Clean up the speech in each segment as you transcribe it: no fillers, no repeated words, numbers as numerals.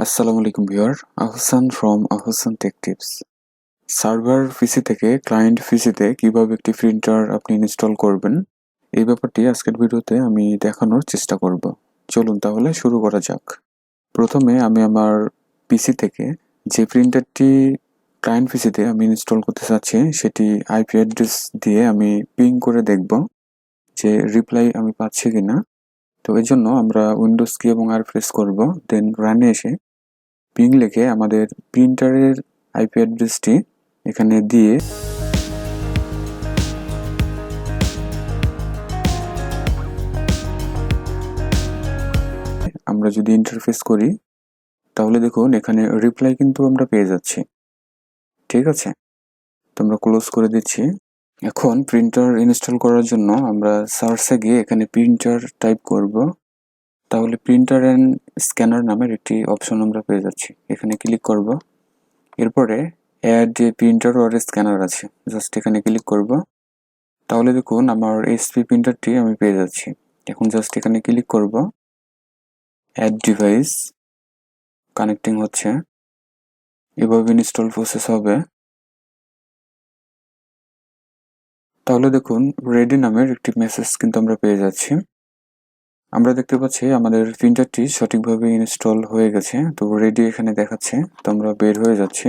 আসসালামু আলাইকুম viewer, Ahsan from Ahsan tech tips. Server PC থেকে ক্লায়েন্ট পিসিতে কিভাবে একটি প্রিন্টার আপনি ইনস্টল করবেন এই ব্যাপারটি আজকের ভিডিওতে আমি দেখানোর চেষ্টা করব। চলুন তাহলে শুরু করা যাক। প্রথমে আমি আমার পিসি থেকে যে প্রিন্টারটি ক্লায়েন্ট পিসিতে আমি ইনস্টল করতে চাচ্ছি সেটি আইপি অ্যাড্রেস দিয়ে আমি পিং করে দেখব যে রিপ্লাই আমি পাচ্ছি কিনা। তো এর জন্য আমরা উইন্ডোজ কি এবং আর প্রেস করব, দেন রানে এসে পিং লিখে আমাদের প্রিন্টারের আইপি অ্যাড্রেসটি এখানে দিয়ে আমরা যদি ইন্টারফেস করি তাহলে দেখুন এখানে রিপ্লাই কিন্তু আমরা পেয়ে যাচ্ছি। ঠিক আছে, তো আমরা ক্লোজ করে দিচ্ছি। এখন প্রিন্টার ইনস্টল করার জন্য আমরা সার্চে গিয়ে এখানে প্রিন্টার টাইপ করব। তাহলে প্রিন্টার অ্যান্ড স্ক্যানার নামের একটি অপশন আমরা পেয়ে যাচ্ছি, এখানে ক্লিক করব। এরপরে add a printer or scanner আছে, জাস্ট এখানে ক্লিক করব। তাহলে দেখুন আমার এইচপি প্রিন্টারটি আমি পেয়ে যাচ্ছি। এখন জাস্ট এখানে ক্লিক করব, অ্যাড ডিভাইস, কানেক্টিং হচ্ছে, এভাবে ইনস্টল প্রসেস হবে। তাহলে দেখুন রেডি নামের একটি মেসেজ কিন্তু আমরা পেয়ে যাচ্ছি। আমরা দেখতে পাচ্ছি আমাদের প্রিন্টারটি সঠিকভাবে ইনস্টল হয়ে গেছে, তো রেডি এখানে দেখাচ্ছে। তো আমরা বের হয়ে যাচ্ছি।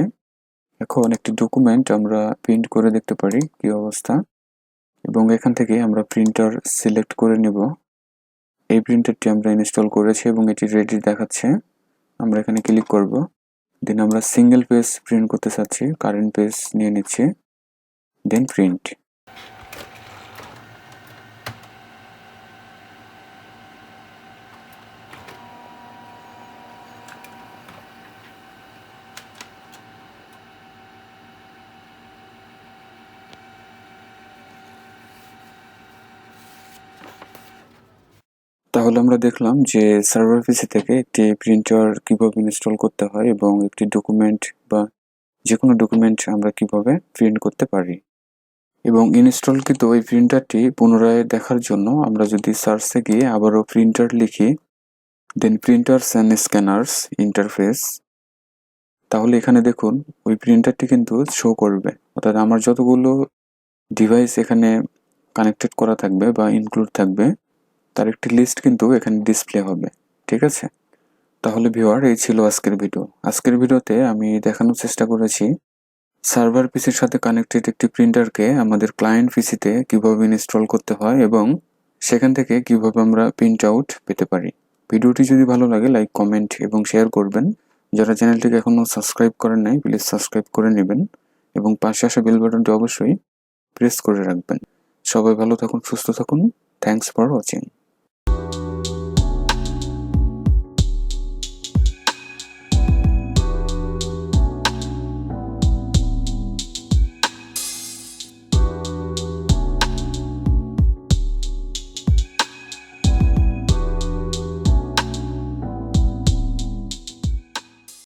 এখন একটি ডকুমেন্ট আমরা প্রিন্ট করে দেখতে পারি কি অবস্থা, এবং এখান থেকে আমরা প্রিন্টার সিলেক্ট করে নেব। এই প্রিন্টারটি আমরা ইনস্টল করেছি এবং এটি রেডি দেখাচ্ছে। আমরা এখানে ক্লিক করব, দেন আমরা সিঙ্গেল পেজ প্রিন্ট করতে চাচ্ছি, কারেন্ট পেজ নিয়ে নিচ্ছি, দেন প্রিন্ট। তাহলে আমরা দেখলাম যে সার্ভার পিসি থেকে একটি প্রিন্টার কিভাবে ইনস্টল করতে হয় এবং একটি ডকুমেন্ট বা যে কোনো ডকুমেন্ট আমরা কিভাবে প্রিন্ট করতে পারি। এবং ইনস্টলকৃত ওই প্রিন্টারটি পুনরায় দেখার জন্য আমরা যদি সার্চে গিয়ে আবারও প্রিন্টার লিখি, দেন প্রিন্টার্স অ্যান্ড স্ক্যানার্স ইন্টারফেস, তাহলে এখানে দেখুন ওই প্রিন্টারটি কিন্তু শো করবে। অর্থাৎ আমার যতগুলো ডিভাইস এখানে কানেক্টেড করা থাকবে বা ইনক্লুড থাকবে তার একটি লিস্ট কিন্তু এখানে ডিসপ্লে হবে। ঠিক আছে, তাহলে ভিউয়ার এই ছিল আজকের ভিডিও। আজকের ভিডিওতে আমি দেখানোর চেষ্টা করেছি সার্ভার পিসির সাথে কানেক্টেড একটি প্রিন্টারকে আমাদের ক্লায়েন্ট পিসিতে কিভাবে ইনস্টল করতে হয় এবং সেখান থেকে কিভাবে আমরা প্রিন্ট আউট পেতে পারি। ভিডিওটি যদি ভালো লাগে লাইক, কমেন্ট এবং শেয়ার করবেন। যারা চ্যানেলটিকে এখনও সাবস্ক্রাইব করেন নাই প্লিজ সাবস্ক্রাইব করে নেবেন এবং পাশে আসা বেল বাটনটি অবশ্যই প্রেস করে রাখবেন। সবাই ভালো থাকুন, সুস্থ থাকুন। Thanks for watching.